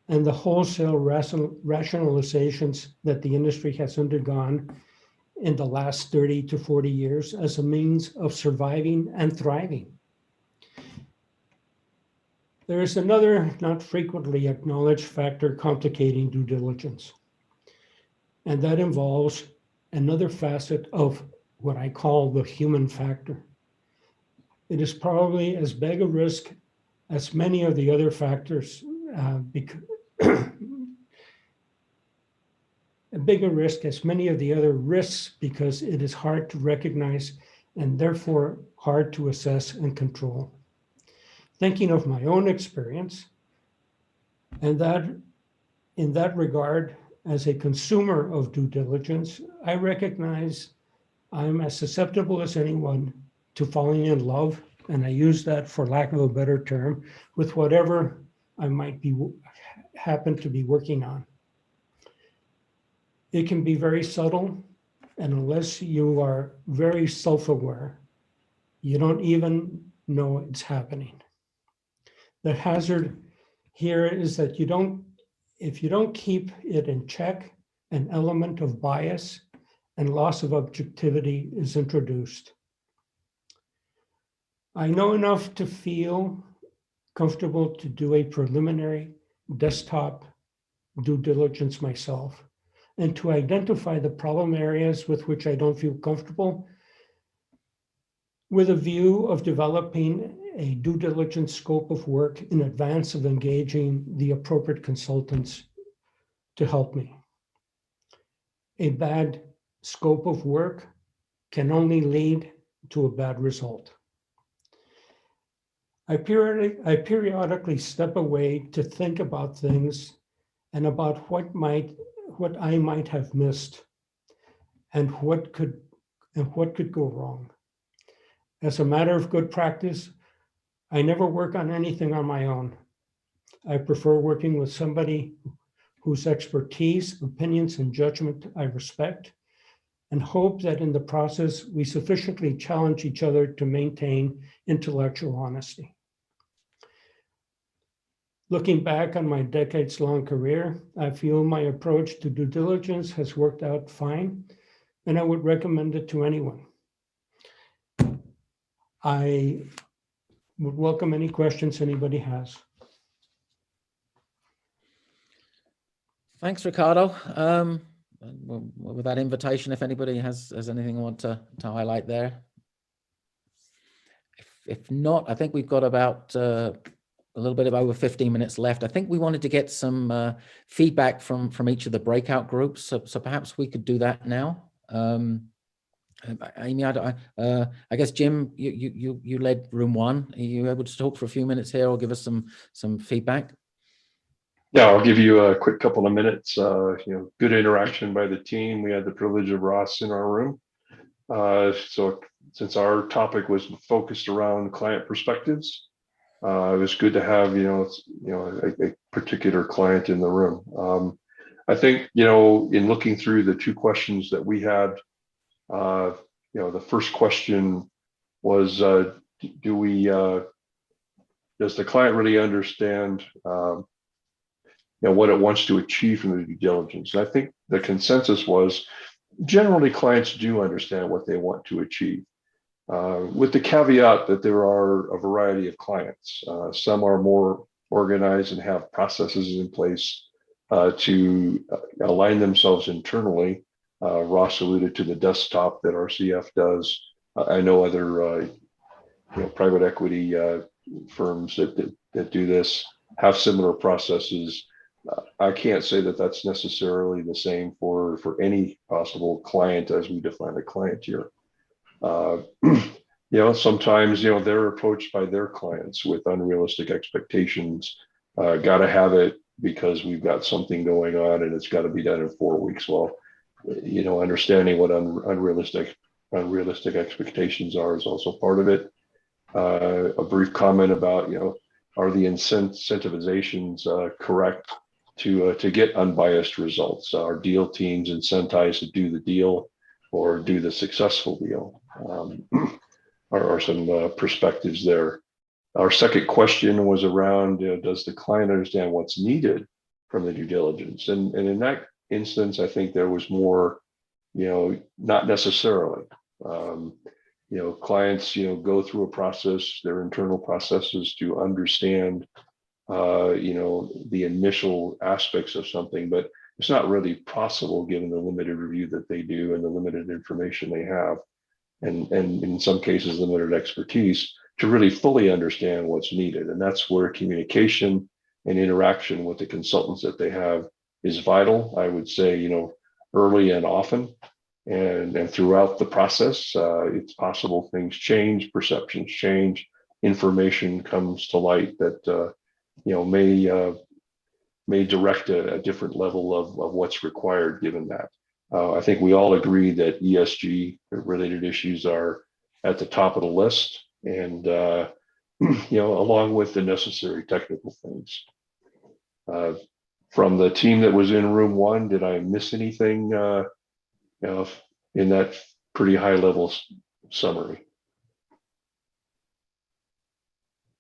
and the wholesale rationalizations that the industry has undergone in the last 30 to 40 years as a means of surviving and thriving. There is another not frequently acknowledged factor complicating due diligence, and that involves another facet of what I call the human factor. It is probably as big a risk as many of the other factors, a bigger risk as many of the other risks, because it is hard to recognize and therefore hard to assess and control. Thinking of my own experience, and that in that regard, as a consumer of due diligence, I recognize I'm as susceptible as anyone to falling in love, and I use that for lack of a better term, with whatever I might happen to be working on. It can be very subtle, and unless you are very self-aware, you don't even know it's happening. The hazard here is that if you don't keep it in check, an element of bias and loss of objectivity is introduced. I know enough to feel comfortable to do a preliminary desktop due diligence myself, and to identify the problem areas with which I don't feel comfortable, with a view of developing a due diligence scope of work in advance of engaging the appropriate consultants to help me. A bad scope of work can only lead to a bad result. I periodically step away to think about things and about what I might have missed and what could go wrong. As a matter of good practice, I never work on anything on my own. I prefer working with somebody whose expertise, opinions, and judgment I respect, and hope that in the process we sufficiently challenge each other to maintain intellectual honesty. Looking back on my decades-long career, I feel my approach to due diligence has worked out fine, and I would recommend it to anyone. I would welcome any questions anybody has. Thanks, Ricardo. With that invitation, if anybody has anything they want to highlight there. If not, I think we've got about a little bit of over 15 minutes left. I think we wanted to get some feedback from each of the breakout groups. So perhaps we could do that now. Amy, I guess, Jim, you led room one. Are you able to talk for a few minutes here or give us some feedback? Yeah, I'll give you a quick couple of minutes. Good interaction by the team. We had the privilege of Ross in our room. So since our topic was focused around client perspectives, it was good to have, a particular client in the room. I think, in looking through the two questions that we had, the first question was, does the client really understand, what it wants to achieve from the due diligence? And I think the consensus was generally clients do understand what they want to achieve, with the caveat that there are a variety of clients. Some are more organized and have processes in place to align themselves internally. Ross alluded to the desktop that RCF does. I know other private equity firms that do this have similar processes. I can't say that that's necessarily the same for any possible client as we define a client here. Sometimes they're approached by their clients with unrealistic expectations. Got to have it because we've got something going on and it's got to be done in 4 weeks. Well, understanding what unrealistic expectations are is also part of it. A brief comment about are the incentivizations correct to get unbiased results? Are deal teams incentivized to do the deal or do the successful deal? Are some perspectives there. Our second question was around, does the client understand what's needed from the due diligence? And in that instance, I think there was more, not necessarily. Clients, go through a process, their internal processes to understand, the initial aspects of something, but it's not really possible given the limited review that they do and the limited information they have, and in some cases limited expertise to really fully understand what's needed. And that's where communication and interaction with the consultants that they have is vital. I would say, early and often, and throughout the process, it's possible things change, perceptions change, information comes to light that may direct a different level of what's required given that. I think we all agree that ESG related issues are at the top of the list, and along with the necessary technical things. From the team that was in room one, did I miss anything in that pretty high level summary?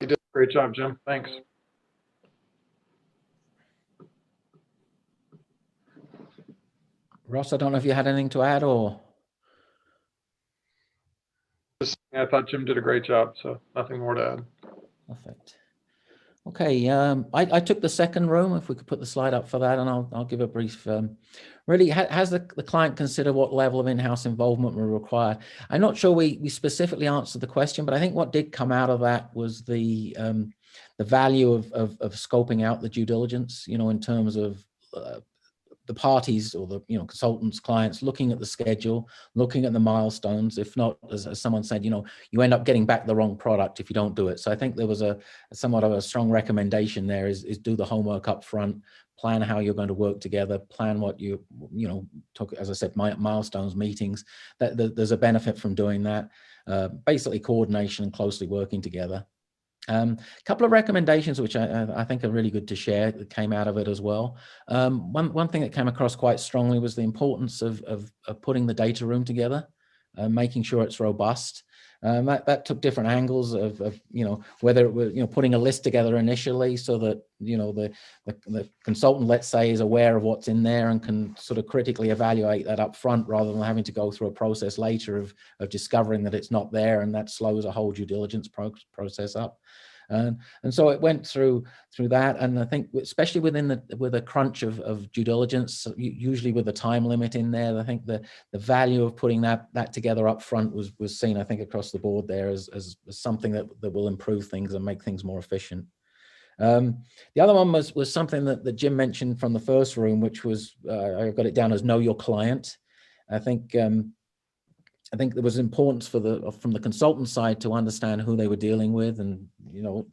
You did a great job, Jim. Thanks. Ross, I don't know if you had anything to add or. I thought Jim did a great job, so nothing more to add. Perfect. Okay, I took the second room, if we could put the slide up for that, and I'll give a brief, really, has the client considered what level of in-house involvement were required? I'm not sure we specifically answered the question, but I think what did come out of that was the value of scoping out the due diligence, in terms of the parties or the consultants, clients looking at the schedule, looking at the milestones. If not, as someone said, you end up getting back the wrong product if you don't do it. So I think there was a somewhat of a strong recommendation there is do the homework up front, plan how you're going to work together, plan what talk, as I said, milestones, meetings. That there's a benefit from doing that. Basically coordination and closely working together. A couple of recommendations which I think are really good to share that came out of it as well. One thing that came across quite strongly was the importance of putting the data room together, making sure it's robust. That took different angles of whether it was putting a list together initially so that the consultant, let's say, is aware of what's in there and can sort of critically evaluate that up front rather than having to go through a process later of discovering that it's not there, and that slows a whole due diligence process up. And so it went through that, and I think especially with a crunch of due diligence, usually with the time limit in there, I think the value of putting that together up front was seen, I think, across the board there as something that will improve things and make things more efficient. The other one was something that Jim mentioned from the first room, which was I got it down as know your client. I think there was importance from the consultant side to understand who they were dealing with, and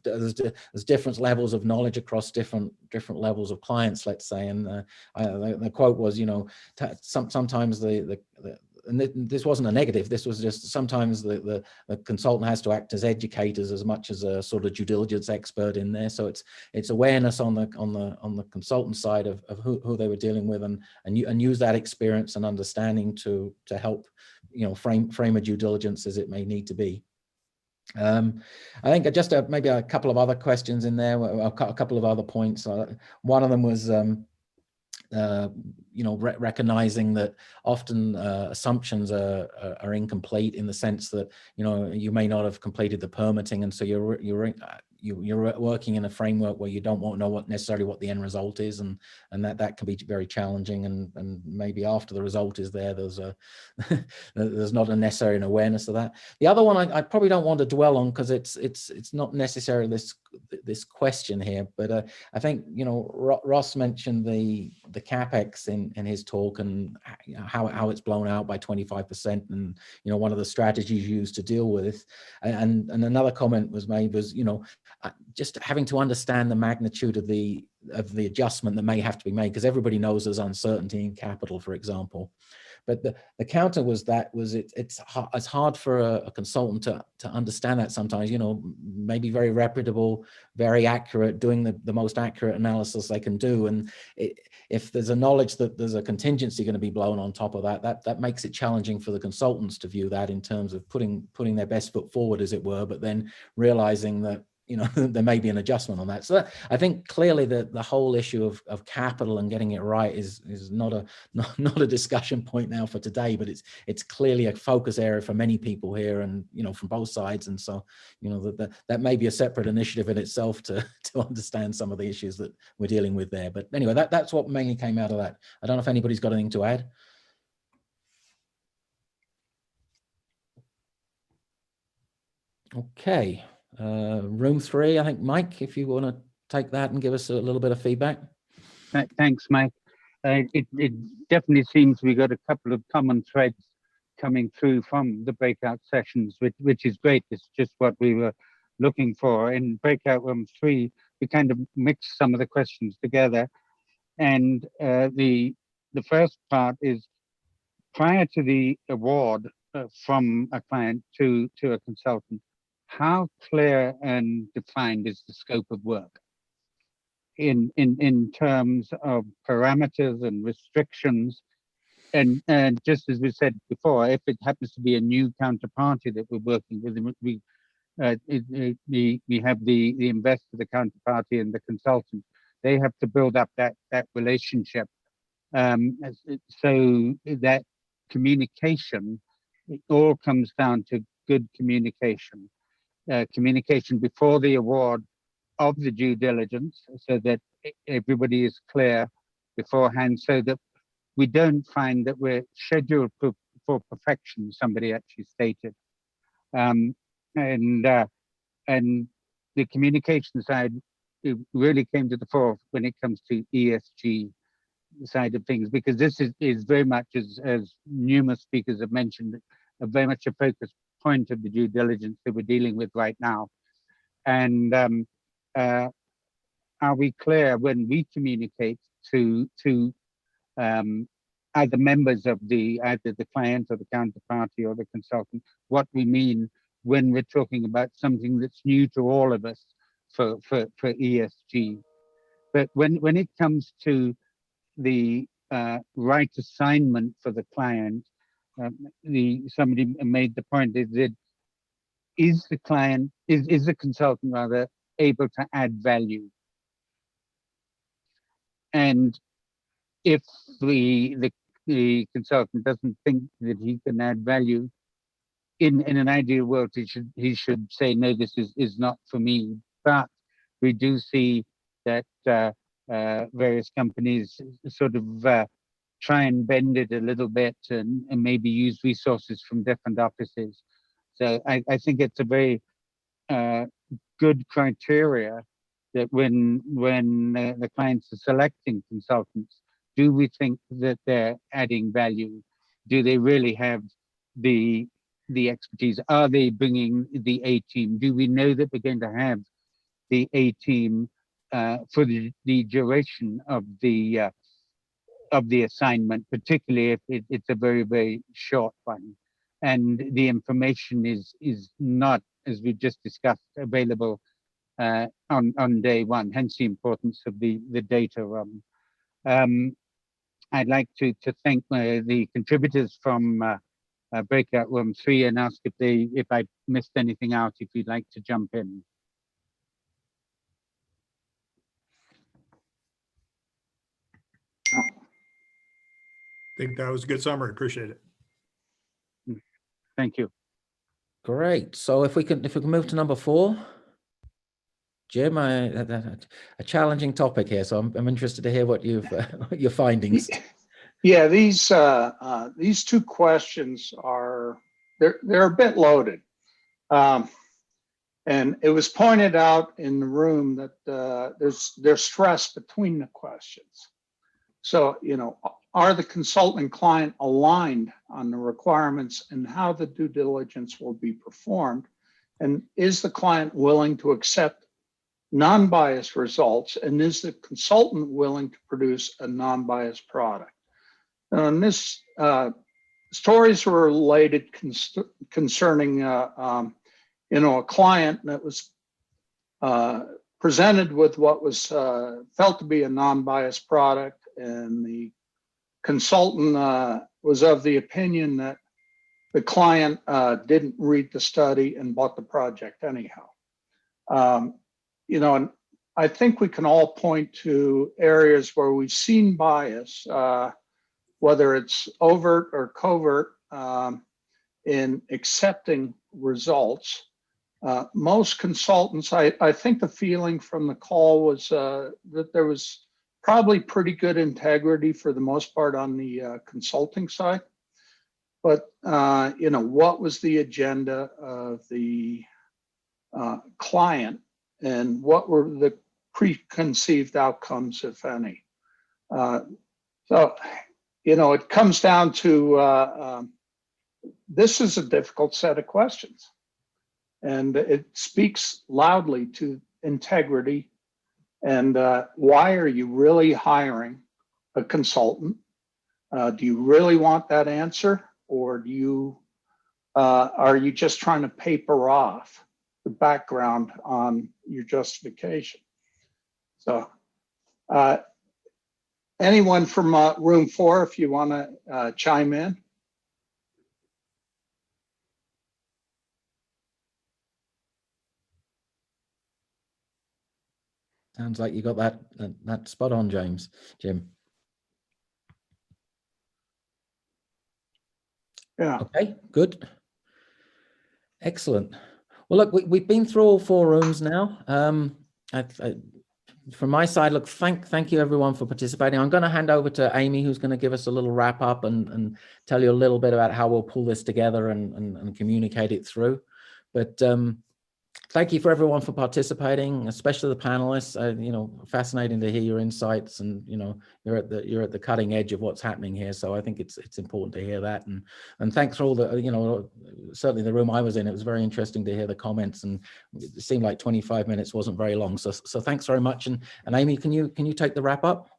there's different levels of knowledge across different levels of clients, let's say. And the quote was, sometimes and this wasn't a negative. This was just sometimes the consultant has to act as educators as much as a sort of due diligence expert in there. So it's awareness on the consultant side of who they were dealing with, and use that experience and understanding to help frame a due diligence as it may need to be. I think just maybe a couple of other questions in there, a couple of other points. One of them was recognizing that often assumptions are incomplete, in the sense that you may not have completed the permitting, and so you're working in a framework where you don't know necessarily what the end result is, and that can be very challenging, and maybe after the result is there's not necessarily an awareness of that. The other one I probably don't want to dwell on, because it's not necessarily this question here, but I think Ross mentioned the capex in his talk, and how it's blown out by 25%, and one of the strategies used to deal with it. And another comment was made was just having to understand the magnitude of the adjustment that may have to be made, because everybody knows there's uncertainty in capital, for example. But the counter was it's hard for a consultant to understand that sometimes, maybe very reputable, very accurate, doing the most accurate analysis they can do. And if there's a knowledge that there's a contingency going to be blown on top of that makes it challenging for the consultants to view that in terms of putting their best foot forward, as it were, but then realizing that there may be an adjustment on that. So I think clearly the whole issue of capital and getting it right is not a discussion point now for today, but it's clearly a focus area for many people here, and from both sides. And so that may be a separate initiative in itself to understand some of the issues that we're dealing with there. But anyway, that's what mainly came out of that. I don't know if anybody's got anything to add. Okay. Room 3, I think, Mike, if you want to take that and give us a little bit of feedback. Thanks, Mike. It definitely seems we got a couple of common threads coming through from the breakout sessions, which is great. It's just what we were looking for. In breakout room 3, we kind of mixed some of the questions together. And the first part is, prior to the award from a client to a consultant, how clear and defined is the scope of work in terms of parameters and restrictions? And just as we said before, if it happens to be a new counterparty that we're working with, we have the investor, the counterparty, and the consultant. They have to build up that relationship. So that communication, it all comes down to good communication. Communication before the award of the due diligence, so that everybody is clear beforehand, so that we don't find that we're scheduled for perfection, somebody actually stated. And the communication side, it really came to the fore when it comes to ESG side of things, because this is very much, as numerous speakers have mentioned, very much a focus point of the due diligence that we're dealing with right now. And are we clear when we communicate to either members of either the client or the counterparty or the consultant, what we mean when we're talking about something that's new to all of us for ESG? But when it comes to the right assignment for the client, somebody made the point is that is the client, is the consultant rather, able to add value? And if the consultant doesn't think that he can add value, in an ideal world, he should say, no, this is not for me. But we do see that various companies sort of try and bend it a little bit and maybe use resources from different offices. So I think it's a very good criteria that when the clients are selecting consultants, do we think that they're adding value? Do they really have the expertise? Are they bringing the A team? Do we know that we're going to have the A team for the duration of the assignment, particularly if it's a very, very short one, and the information is not, as we just discussed, available on day one, hence the importance of the data room. I'd like to thank the contributors from breakout room 3 and ask if I missed anything out, if you'd like to jump in. I think that was a good summary. Appreciate it. Thank you. Great. So if we can move to number 4. Jim, a challenging topic here, so I'm interested to hear what your findings. Yeah, these 2 questions they're a bit loaded, and it was pointed out in the room that there's stress between the questions. So, are the consultant and client aligned on the requirements and how the due diligence will be performed, and is the client willing to accept non-biased results, and is the consultant willing to produce a non-biased product? And this stories were related concerning a client that was presented with what was felt to be a non-biased product, and the consultant was of the opinion that the client didn't read the study and bought the project anyhow. And I think we can all point to areas where we've seen bias, whether it's overt or covert, in accepting results. Most consultants, I think the feeling from the call was that there was probably pretty good integrity for the most part on the consulting side. But, what was the agenda of the client, and what were the preconceived outcomes, if any? So, it comes down to this is a difficult set of questions, and it speaks loudly to integrity. And why are you really hiring a consultant? Do you really want that answer, or are you just trying to paper off the background on your justification? So anyone from room 4, if you want to chime in. Sounds like you got that spot on, Jim. Yeah. Okay, good. Excellent. Well, look, we've been through all 4 rooms now. From my side, look, thank you everyone for participating. I'm going to hand over to Amy, who's going to give us a little wrap up and tell you a little bit about how we'll pull this together and communicate it through. But thank you for everyone for participating, especially the panelists. Fascinating to hear your insights, and you're at the cutting edge of what's happening here. So I think it's important to hear that, and thanks for all the certainly the room I was in, it was very interesting to hear the comments, and it seemed like 25 minutes wasn't very long. So thanks very much. And Amy, can you take the wrap up?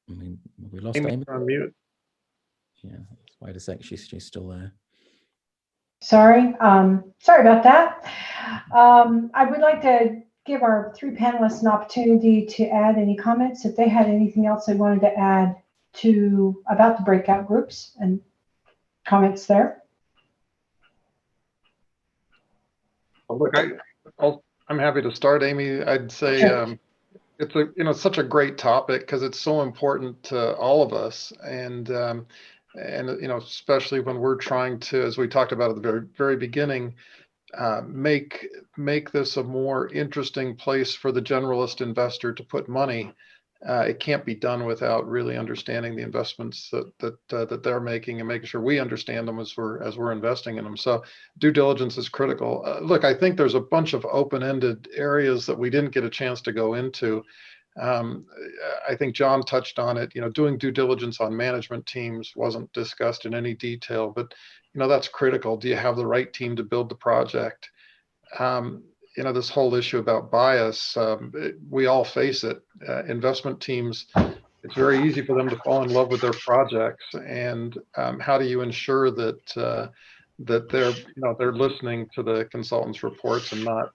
I mean, we lost Amy. On mute. Yeah, wait a sec, she's still there. Sorry about that. I would like to give our 3 panelists an opportunity to add any comments if they had anything else they wanted to add about the breakout groups and comments there? Well, look, I'm happy to start, Amy. I'd say it's such a great topic because it's so important to all of us, and especially when we're trying to, as we talked about at the very, very beginning, make this a more interesting place for the generalist investor to put money. It can't be done without really understanding the investments that they're making and making sure we understand them as we're investing in them. So due diligence is critical. Look, I think there's a bunch of open-ended areas that we didn't get a chance to go into. I think John touched on it. Doing due diligence on management teams wasn't discussed in any detail, but that's critical. Do you have the right team to build the project? This whole issue about bias, we all face it. Investment teams, it's very easy for them to fall in love with their projects. And how do you ensure that they're listening to the consultant's reports and not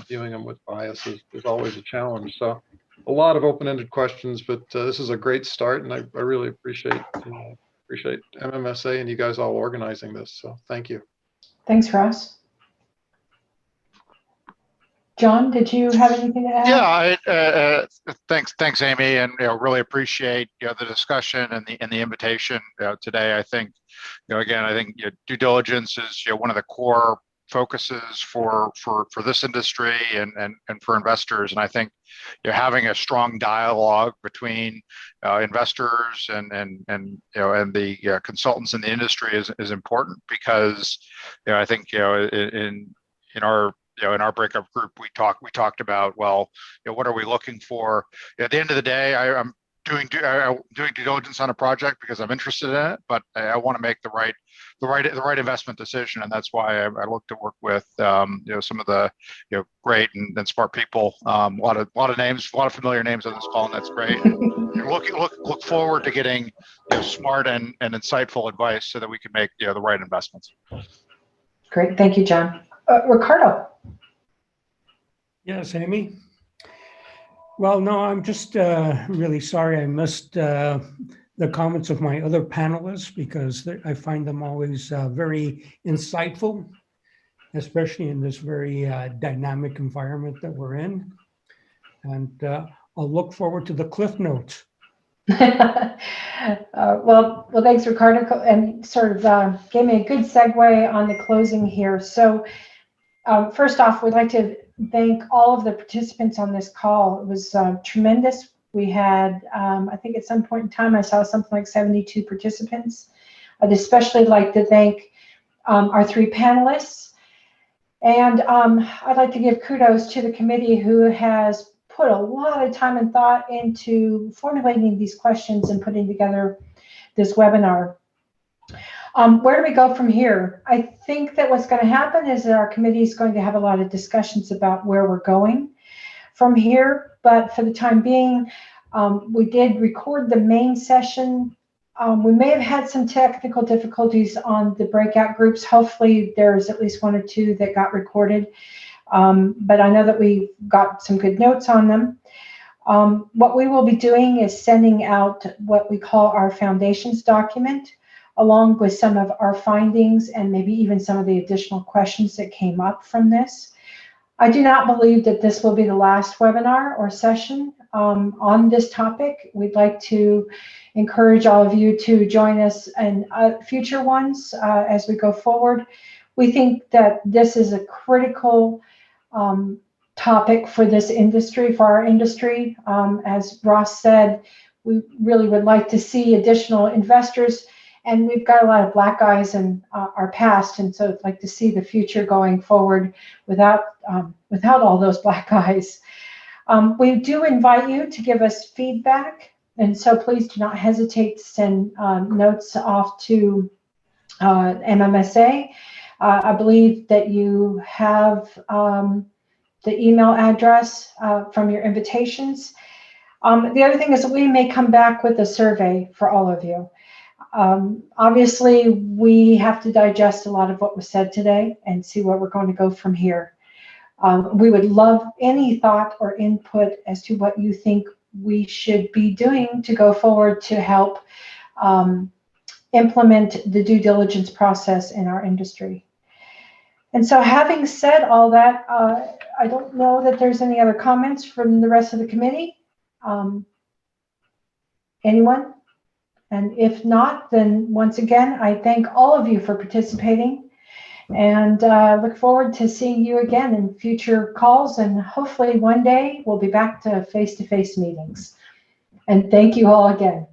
viewing them with bias is always a challenge. So a lot of open-ended questions, but this is a great start, and I really appreciate MMSA and you guys all organizing this. So thank you. Thanks, Ross. John, did you have anything to add? Yeah, thanks, Amy, and really appreciate the discussion and the invitation today. I think I think due diligence is one of the core focuses for this industry and for investors. And I think having a strong dialogue between investors and the consultants in the industry is important, because I think in our breakup group we talked about, well, what are we looking for? At the end of the day, I'm doing due diligence on a project because I'm interested in it, but I want to make the right investment decision, and that's why I look to work with some of the great and smart people. A lot of names, a lot of familiar names on this call, and that's great. And look forward to getting smart and insightful advice so that we can make the right investments. Great, thank you, John. Ricardo. Yes, Amy. Well, no, I'm just really sorry I missed the comments of my other panelists, because I find them always very insightful, especially in this very dynamic environment that we're in. And I'll look forward to the Cliff Notes. Well, thanks, Ricardo, and sort of gave me a good segue on the closing here. So first off, we'd like to thank all of the participants on this call. It was tremendous. We had, I think at some point in time, I saw something like 72 participants. I'd especially like to thank our three panelists. And I'd like to give kudos to the committee, who has put a lot of time and thought into formulating these questions and putting together this webinar. Where do we go from here? I think that what's going to happen is that our committee is going to have a lot of discussions about where we're going from here. But for the time being, we did record the main session. We may have had some technical difficulties on the breakout groups. Hopefully there's at least one or two that got recorded. But I know that we got some good notes on them. What we will be doing is sending out what we call our foundations document, along with some of our findings and maybe even some of the additional questions that came up from this. I do not believe that this will be the last webinar or session on this topic. We'd like to encourage all of you to join us in future ones as we go forward. We think that this is a critical topic for this industry, for our industry. As Ross said, we really would like to see additional investors, and we've got a lot of black eyes in our past, and so I'd like to see the future going forward without all those black eyes. We do invite you to give us feedback, and so please do not hesitate to send notes off to MMSA. I believe that you have the email address from your invitations. The other thing is that we may come back with a survey for all of you. Obviously, we have to digest a lot of what was said today and see where we're going to go from here. We would love any thought or input as to what you think we should be doing to go forward to help implement the due diligence process in our industry. And so having said all that, I don't know that there's any other comments from the rest of the committee. Anyone? And if not, then once again, I thank all of you for participating and look forward to seeing you again in future calls. And hopefully one day we'll be back to face-to-face meetings. And thank you all again.